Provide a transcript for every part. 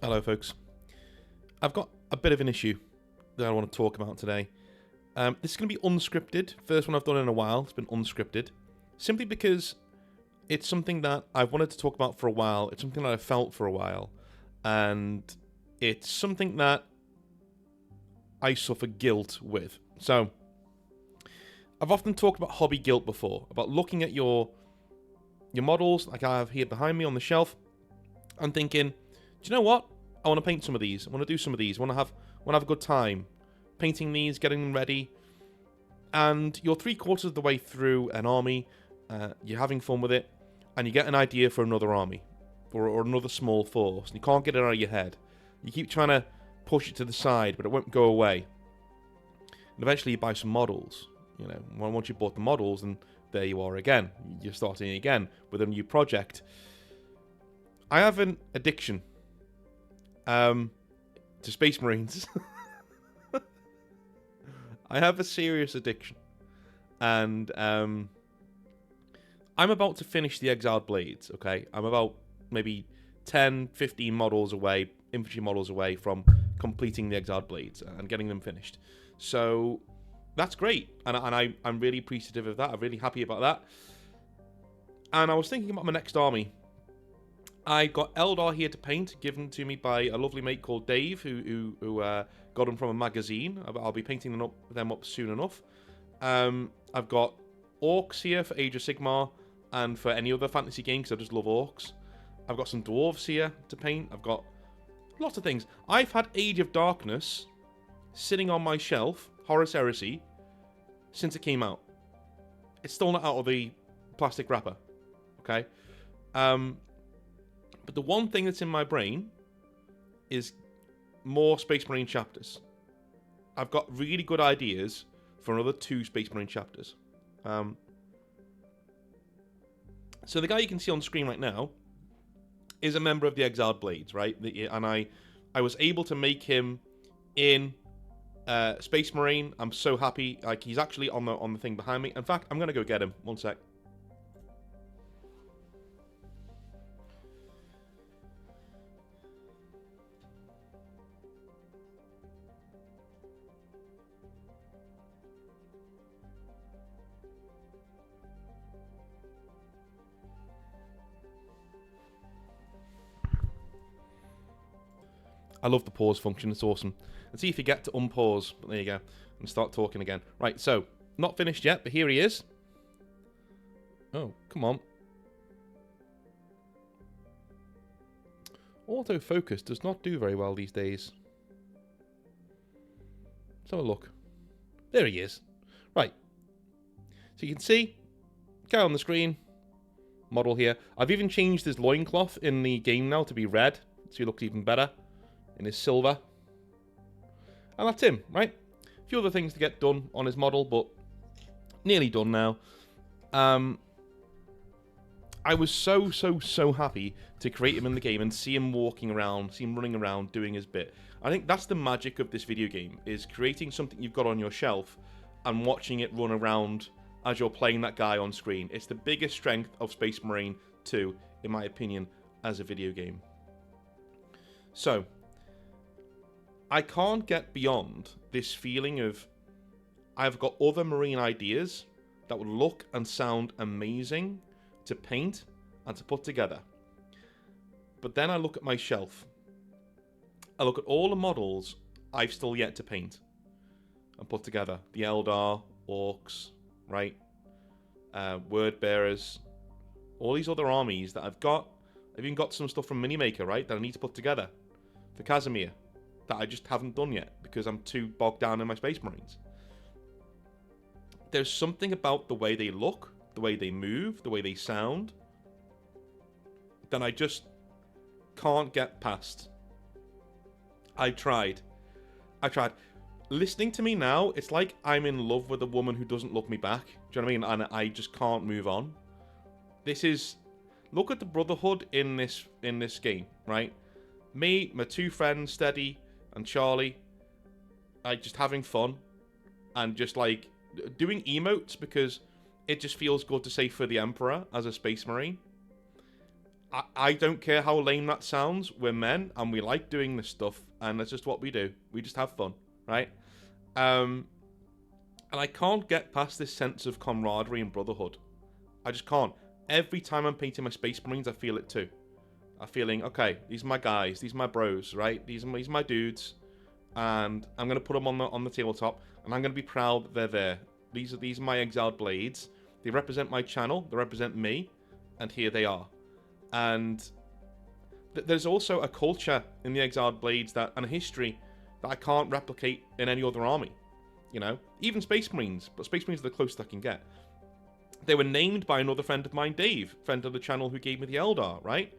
Hello, folks. I've got a bit of an issue that I want to talk about today. This is going to be unscripted. First one I've done in a while. It's been unscripted. Simply because it's something that I've wanted to talk about for a while. It's something that I've felt for a while. And it's something that I suffer guilt with. So, I've often talked about hobby guilt before. About looking at your models, like I have here behind me on the shelf, and thinking, do you know what? I want to paint some of these. I want to do some of these. I want to have a good time painting these, getting them ready. And you're 3/4 of the way through an army. You're having fun with it, and you get an idea for another army or another small force, and you can't get it out of your head. You keep trying to push it to the side, but it won't go away. And eventually, you buy some models. You know, once you bought the models, and there you are again. You're starting again with a new project. I have an addiction to Space Marines. I have a serious addiction. And I'm about to finish the Exiled Blades, okay? I'm about maybe 10, 15 models away, infantry models away from completing the Exiled Blades and getting them finished. So that's great. And I'm really appreciative of that. I'm really happy about that. And I was thinking about my next army. I got Eldar here to paint, given to me by a lovely mate called Dave, who got them from a magazine. I'll be painting them up soon enough. I've got Orcs here for Age of Sigmar, and for any other fantasy game, because I just love Orcs. I've got some Dwarves here to paint. I've got lots of things. I've had Age of Darkness sitting on my shelf, Horus Heresy, since it came out. It's still not out of the plastic wrapper, okay? But the one thing that's in my brain is more Space Marine chapters. I've got really good ideas for another 2 Space Marine chapters. So the guy you can see on screen right now is a member of the Exiled Blades, right? And I was able to make him in Space Marine. I'm so happy. Like, he's actually on the thing behind me. In fact, I'm gonna go get him. One sec. I love the pause function, it's awesome. And see if you get to unpause, but there you go, and start talking again. Right, so, not finished yet, but here he is. Oh, come on. Autofocus does not do very well these days. Let's have a look. There he is. Right. So you can see, guy on the screen, model here. I've even changed his loincloth in the game now to be red, so he looks even better. In his silver. And that's him, right? A few other things to get done on his model, but nearly done now. I was so happy to create him in the game and see him walking around, see him running around, doing his bit. I think that's the magic of this video game, is creating something you've got on your shelf and watching it run around as you're playing that guy on screen. It's the biggest strength of Space Marine 2, in my opinion, as a video game. So, I can't get beyond this feeling of I've got other Marine ideas that would look and sound amazing to paint and to put together. But then I look at my shelf. I look at all the models I've still yet to paint and put together. The Eldar, Orcs, right? Word Bearers. All these other armies that I've got. I've even got some stuff from Minimaker, right? That I need to put together. For Casimir. That I just haven't done yet because I'm too bogged down in my Space Marines. There's something about the way they look, the way they move, the way they sound, that I just can't get past. I tried. Listening to me now, it's like I'm in love with a woman who doesn't love me back. Do you know what I mean? And I just can't move on. This is... Look at the Brotherhood in this game, right? Me, my 2 friends, Steady and Charlie, like just having fun and just like doing emotes because it just feels good to say for the Emperor as a Space Marine. I don't care how lame that sounds. We're men, and we like doing this stuff, and that's just what we do. We just have fun, right? And I can't get past this sense of camaraderie and brotherhood. I just can't. Every time I'm painting my Space Marines, I feel it too. I'm feeling, okay, these are my guys, these are my bros, right? These are my dudes, and I'm gonna put them on the tabletop, and I'm gonna be proud that they're there. These are my exiled blades. They represent my channel. They represent me, and here they are. And there's also a culture in the exiled blades and a history that I can't replicate in any other army. You know, even Space Marines, but Space Marines are the closest I can get. They were named by another friend of mine, Dave, friend of the channel who gave me the Eldar, right?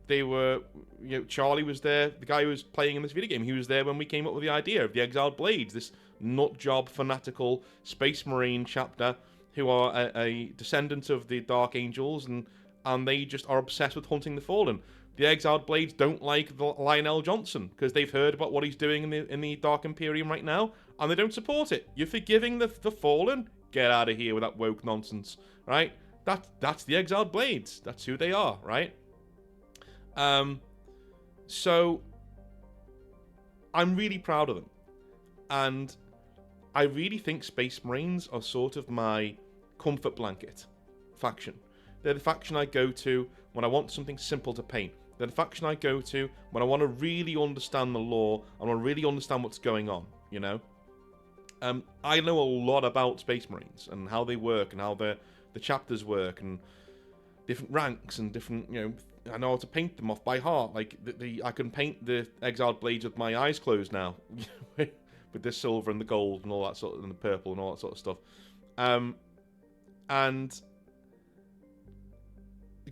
They were, you know, Charlie was there, the guy who was playing in this video game, he was there when we came up with the idea of the Exiled Blades, this nutjob, fanatical Space Marine chapter who are a descendant of the Dark Angels, and they just are obsessed with hunting the Fallen. The Exiled Blades don't like Lionel Johnson because they've heard about what he's doing in the Dark Imperium right now, and they don't support it. You're forgiving the Fallen? Get out of here with that woke nonsense, right? That's the Exiled Blades. That's who they are, right? So I'm really proud of them, and I really think Space Marines are sort of my comfort blanket faction. They're the faction I go to when I want something simple to paint. They're the faction I go to when I want to really understand the lore and I want to really understand what's going on, you know? I know a lot about Space Marines and how they work and how the chapters work and different ranks and different, you know, I know how to paint them off by heart. Like, I can paint the Exiled Blades with my eyes closed now. With the silver and the gold and all that sort of, and the purple and all that sort of stuff. And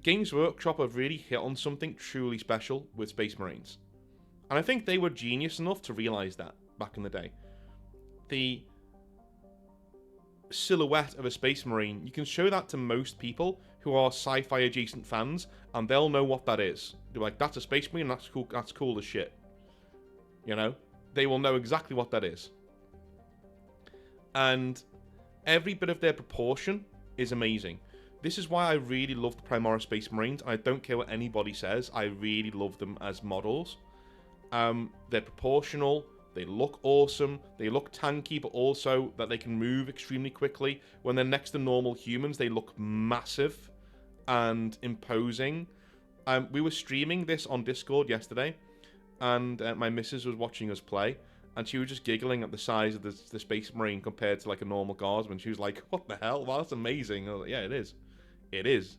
Games Workshop have really hit on something truly special with Space Marines. And I think they were genius enough to realise that back in the day. The silhouette of a Space Marine, you can show that to most people who are sci-fi adjacent fans, and they'll know what that is. They're like, that's a Space Marine, that's cool as shit. You know? They will know exactly what that is. And every bit of their proportion is amazing. This is why I really love the Primora Space Marines. I don't care what anybody says. I really love them as models. They're proportional. They look awesome. They look tanky, but also that they can move extremely quickly. When they're next to normal humans, they look massive and imposing. We were streaming this on Discord yesterday, and my missus was watching us play, and she was just giggling at the size of the Space Marine compared to like a normal Guardsman. She was like, what the hell? Wow, that's amazing. I was like, yeah, it is. It is.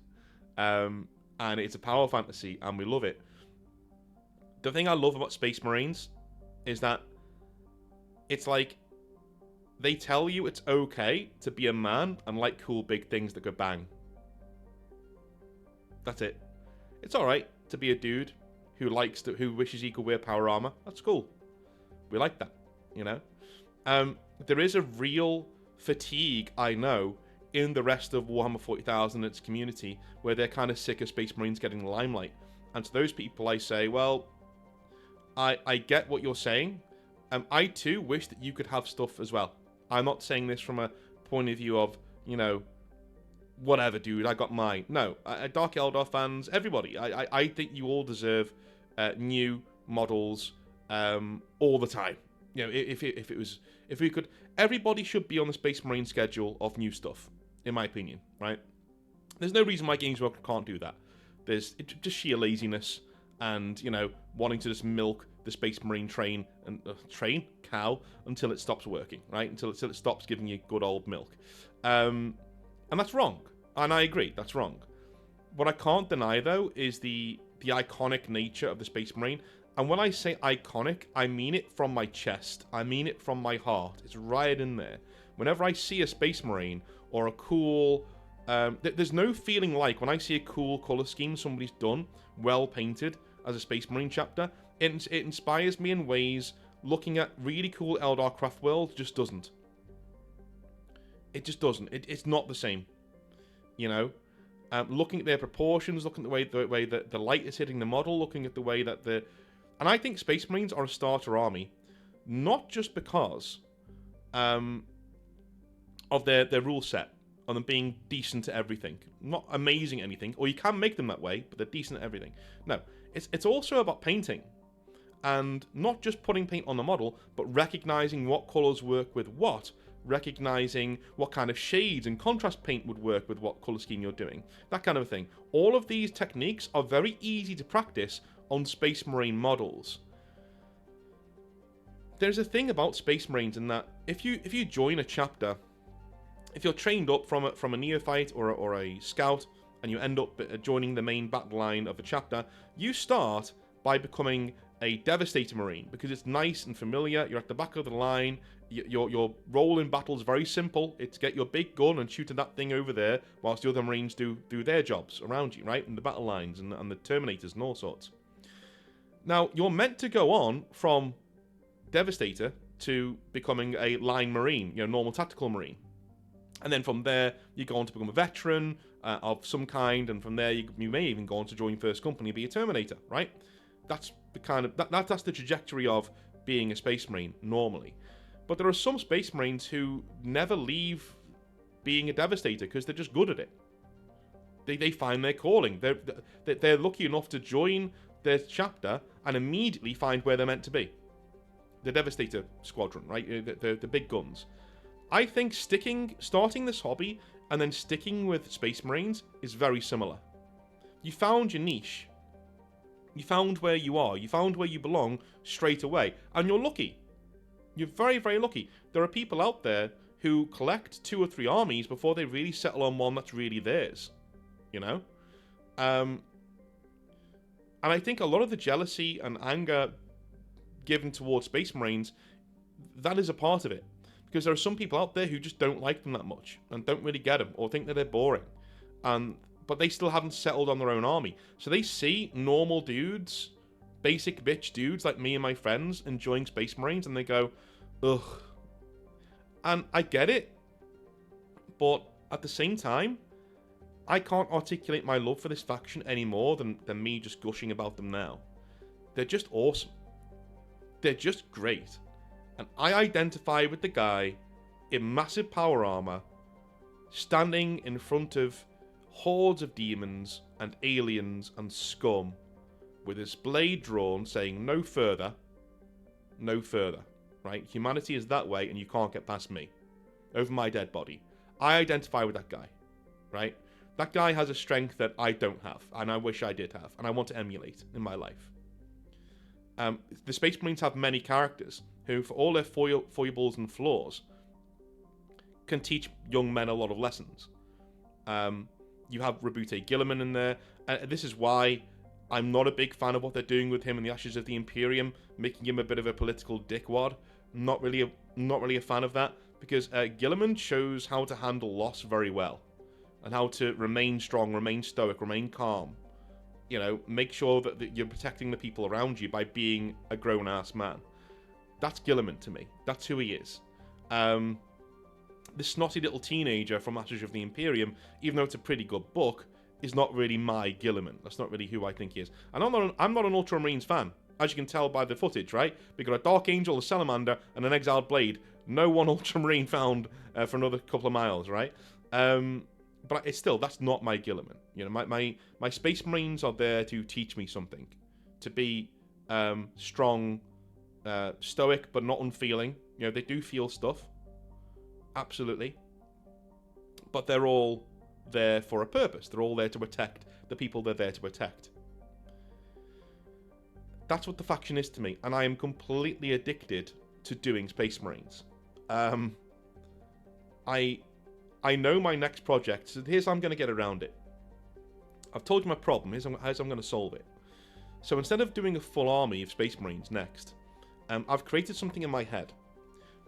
And it's a power fantasy, and we love it. The thing I love about Space Marines is that it's like they tell you it's okay to be a man and like cool big things that go bang. That's it. It's alright to be a dude who wishes he could wear power armor. That's cool. We like that, you know? There is a real fatigue, I know, in the rest of Warhammer 40,000 and its community, where they're kind of sick of Space Marines getting the limelight. And to those people I say, well, I get what you're saying. I too wish that you could have stuff as well. I'm not saying this from a point of view of, you know, whatever, dude, I got mine. No, Dark Eldar fans, everybody, I think you all deserve new models all the time. You know, if we could, everybody should be on the Space Marine schedule of new stuff, in my opinion, right? There's no reason why Games Workshop can't do that. There's just sheer laziness and, you know, wanting to just milk the Space Marine cow until it stops working, right? Until it stops giving you good old milk. And that's wrong. And I agree, that's wrong. What I can't deny, though, is the iconic nature of the Space Marine. And when I say iconic, I mean it from my chest. I mean it from my heart. It's right in there. Whenever I see a Space Marine or a cool... there's no feeling like when I see a cool colour scheme somebody's done, well painted, as a Space Marine chapter, it inspires me in ways looking at really cool Eldar craft world just doesn't. It just doesn't. It's not the same. You know? Looking at their proportions, looking at the way that the light is hitting the model, looking at the way that the... And I think Space Marines are a starter army, not just because of their rule set. on them being decent at everything. Not amazing at anything, or you can make them that way, but they're decent at everything. No, it's also about painting. And not just putting paint on the model, but recognizing what colors work with what, recognizing what kind of shades and contrast paint would work with what color scheme you're doing, that kind of thing. All of these techniques are very easy to practice on Space Marine models. There's a thing about Space Marines in that if you join a chapter, if you're trained up from a neophyte or a scout, and you end up joining the main battle line of a chapter, you start by becoming a Devastator Marine, because it's nice and familiar. You're at the back of the line. Your role in battle is very simple. It's get your big gun and shoot at that thing over there, whilst the other Marines do their jobs around you, right? In the battle lines and the Terminators and all sorts. Now, you're meant to go on from Devastator to becoming a line Marine, normal tactical Marine. And then from there, you go on to become a veteran of some kind, and from there, you may even go on to join First Company and be a Terminator, right? That's the kind of that's the trajectory of being a Space Marine normally. But there are some Space Marines who never leave being a Devastator because they're just good at it. They find their calling. They're lucky enough to join their chapter and immediately find where they're meant to be. The Devastator Squadron, right? The big guns. I think starting this hobby and then sticking with Space Marines is very similar. You found your niche. You found where you are. You found where you belong straight away. And you're lucky. You're very, very lucky. There are people out there who collect 2 or 3 armies before they really settle on one that's really theirs. And I think a lot of the jealousy and anger given towards Space Marines, that is a part of it. Because there are some people out there who just don't like them that much and don't really get them or think that they're boring. But they still haven't settled on their own army. So they see normal dudes, basic bitch dudes like me and my friends enjoying Space Marines, and they go, ugh. And I get it. But at the same time, I can't articulate my love for this faction any more than me just gushing about them now. They're just awesome. They're just great. And I identify with the guy in massive power armor, standing in front of hordes of demons and aliens and scum, with his blade drawn, saying, no further, no further, right? Humanity is that way, and you can't get past me. Over my dead body. I identify with that guy, right? That guy has a strength that I don't have, and I wish I did have, and I want to emulate in my life. The Space Marines have many characters who, for all their foibles and flaws, can teach young men a lot of lessons. You have Rabute Gilliman in there, and this is why I'm not a big fan of what they're doing with him in the Ashes of the Imperium, making him a bit of a political dickwad. Not really a fan of that, because Gilliman shows how to handle loss very well, and how to remain strong, remain stoic, remain calm. Make sure that you're protecting the people around you by being a grown-ass man. That's Gilliman to me. That's who he is. This snotty little teenager from Ashes of the Imperium, even though it's a pretty good book, is not really my Gilliman. That's not really who I think he is. And I'm not an Ultramarines fan, as you can tell by the footage, right? We got a Dark Angel, a Salamander, and an Exiled Blade. No one Ultramarine found for another couple of miles, right? But it's still, that's not my Gilliman. My Space Marines are there to teach me something. To be strong, stoic, but not unfeeling. They do feel stuff. Absolutely. But they're all there for a purpose. They're all there to protect the people they're there to protect. That's what the faction is to me. And I am completely addicted to doing Space Marines. I know my next project, so here's how I'm going to get around it. I've told you my problem, here's how I'm going to solve it. So instead of doing a full army of Space Marines next, I've created something in my head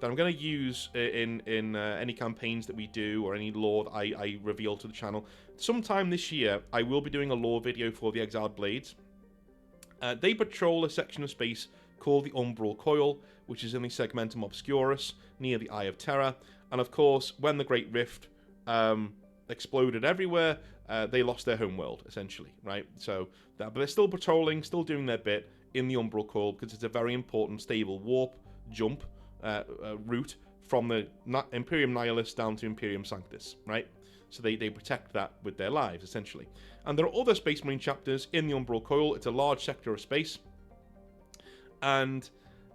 that I'm going to use in any campaigns that we do, or any lore that I reveal to the channel. Sometime this year, I will be doing a lore video for the Exiled Blades. They patrol a section of space called the Umbral Coil, which is in the Segmentum Obscurus, near the Eye of Terror. And of course, when the Great Rift exploded everywhere, they lost their homeworld, essentially, right? But they're still patrolling, still doing their bit in the Umbral Coil, because it's a very important, stable warp jump route from the Imperium Nihilus down to Imperium Sanctus, right? So they protect that with their lives, essentially. And there are other Space Marine chapters in the Umbral Coil. It's a large sector of space. And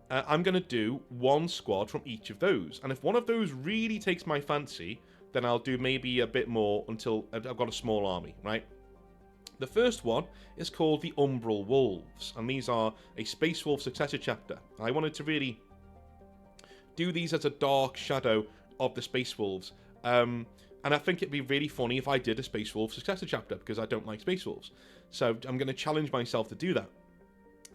I'm going to do one squad from each of those. And if one of those really takes my fancy, then I'll do maybe a bit more until I've got a small army, right? The first one is called the Umbral Wolves. And these are a Space Wolf successor chapter. I wanted to really do these as a dark shadow of the Space Wolves. And I think it'd be really funny if I did a Space Wolf successor chapter, because I don't like Space Wolves. So I'm going to challenge myself to do that.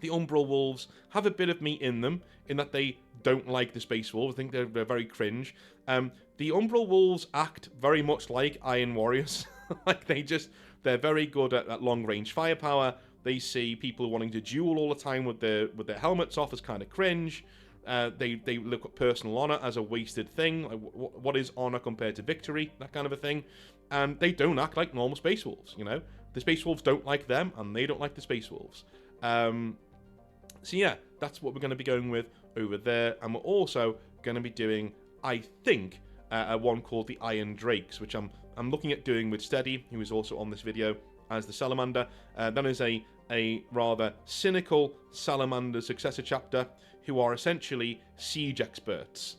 The Umbral Wolves have a bit of me in them, in that they don't like the Space Wolves. I think they're very cringe. The Umbral Wolves act very much like Iron Warriors. Like, they're very good at long-range firepower. They see people wanting to duel all the time with their helmets off as kind of cringe. They look at personal honor as a wasted thing. Like, what is honor compared to victory? That kind of a thing. And they don't act like normal Space Wolves, you know? The Space Wolves don't like them, and they don't like the Space Wolves. So yeah, that's what we're going to be going with over there. And we're also going to be doing, I think, one called the Iron Drakes, which I'm looking at doing with Steady, who is also on this video as the Salamander. That is a rather cynical Salamander successor chapter, who are essentially siege experts.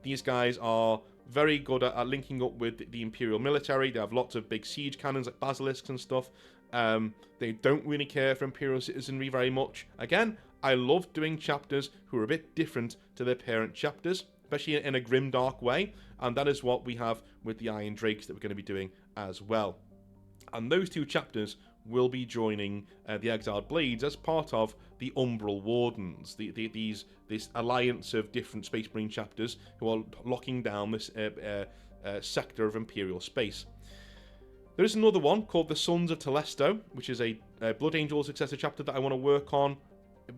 These guys are very good at linking up with the Imperial military. They have lots of big siege cannons like basilisks and stuff. They don't really care for Imperial citizenry very much. Again, I love doing chapters who are a bit different to their parent chapters, especially in a grimdark way, and that is what we have with the Iron Drakes that we're going to be doing as well. And those two chapters will be joining the Exiled Blades as part of the Umbral Wardens, this alliance of different Space Marine chapters who are locking down this sector of Imperial space. There is another one called the Sons of Telesto, which is a Blood Angel successor chapter that I want to work on,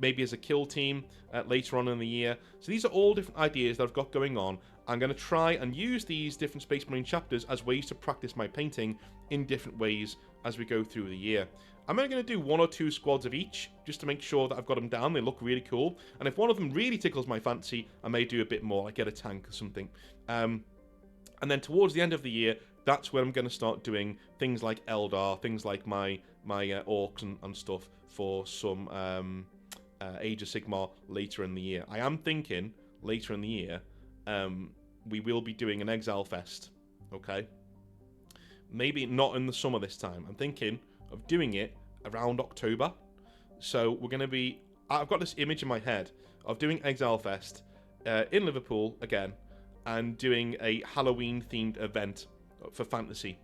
maybe as a kill team later on in the year. So these are all different ideas that I've got going on. I'm going to try and use these different Space Marine chapters as ways to practice my painting in different ways as we go through the year. I'm only going to do 1 or 2 squads of each, just to make sure that I've got them down. They look really cool. And if one of them really tickles my fancy, I may do a bit more, like get a tank or something. And then towards the end of the year, that's where I'm going to start doing things like Eldar, things like my orcs and stuff for some Age of Sigmar later in the year. I am thinking later in the year we will be doing an Exile Fest, okay? Maybe not in the summer this time. I'm thinking of doing it around October. So we're going to be... I've got this image in my head of doing Exile Fest in Liverpool again and doing a Halloween-themed event for fantasy.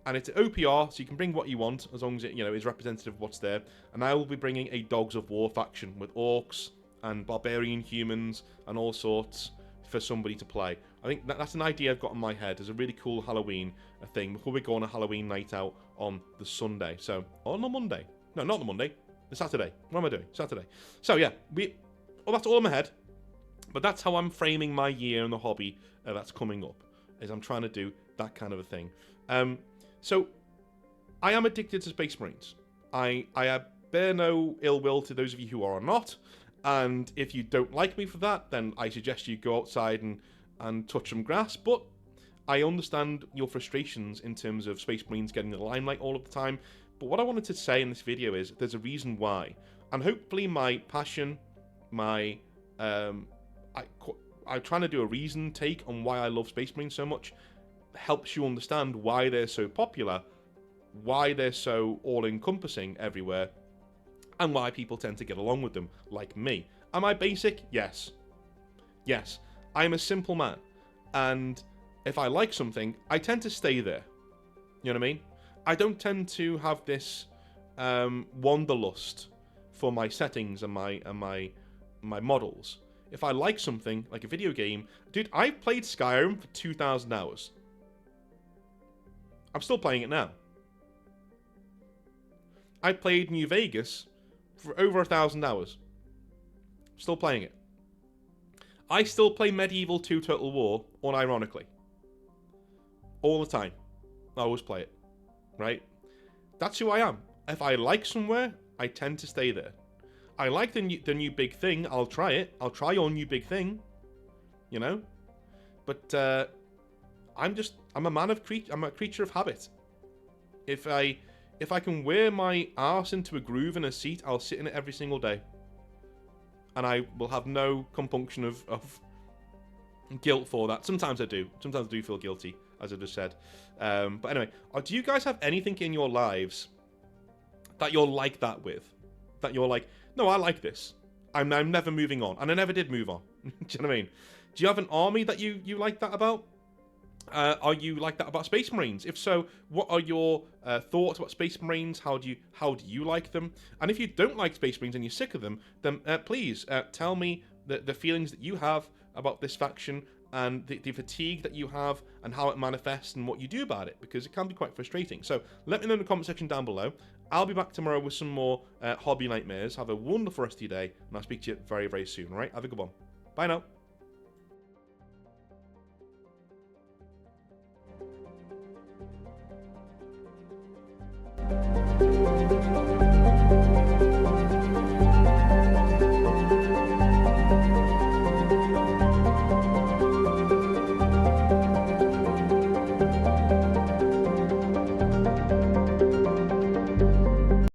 And it's OPR, so you can bring what you want as long as it, you know, is representative of what's there. And I will be bringing a Dogs of War faction with orcs and barbarian humans and all sorts for somebody to play. I think that's an idea I've got in my head. There's a really cool Halloween thing before we go on a Halloween night out on the Sunday. So, on the Monday. No, not the Monday. The Saturday. What am I doing? Saturday. So, yeah. That's all in my head. But that's how I'm framing my year in the hobby that's coming up. Is I'm trying to do that kind of a thing. So, I am addicted to Space Marines. I bear no ill will to those of you who are not. And if you don't like me for that, then I suggest you go outside and touch some grass. But I understand your frustrations in terms of Space Marines getting the limelight all of the time. But what I wanted to say in this video is there's a reason why. And hopefully my passion, I'm trying to do a reason take on why I love Space Marines so much, helps you understand why they're so popular, why they're so all-encompassing everywhere, and why people tend to get along with them, like me. Am I basic? Yes. Yes. I'm a simple man. And if I like something, I tend to stay there. You know what I mean? I don't tend to have this wanderlust for my settings and my models. If I like something, like a video game... Dude, I've played Skyrim for 2,000 hours. I'm still playing it now. I played New Vegas for over 1,000 hours. Still playing it. I still play Medieval 2 Total War, unironically. All the time. I always play it. Right? That's who I am. If I like somewhere, I tend to stay there. I like the new big thing, I'll try it. I'll try your new big thing. You know? But I'm a man of I'm a creature of habit. If I can wear my arse into a groove in a seat, I'll sit in it every single day. And I will have no compunction of guilt for that. Sometimes I do. Sometimes I do feel guilty, as I just said. But anyway, do you guys have anything in your lives that you're like that with? That you're like, no, I like this. I'm never moving on. And I never did move on. Do you know what I mean? Do you have an army that you like that about? Are you like that about Space Marines? If so, what are your thoughts about Space Marines? How do you like them? And if you don't like Space Marines and you're sick of them, then please tell me the feelings that you have about this faction and the fatigue that you have and how it manifests and what you do about it, because it can be quite frustrating. So let me know in the comment section down below. I'll be back tomorrow with some more hobby nightmares. Have a wonderful rest of your day, and I'll speak to you very, very soon. All right? Have a good one. Bye now.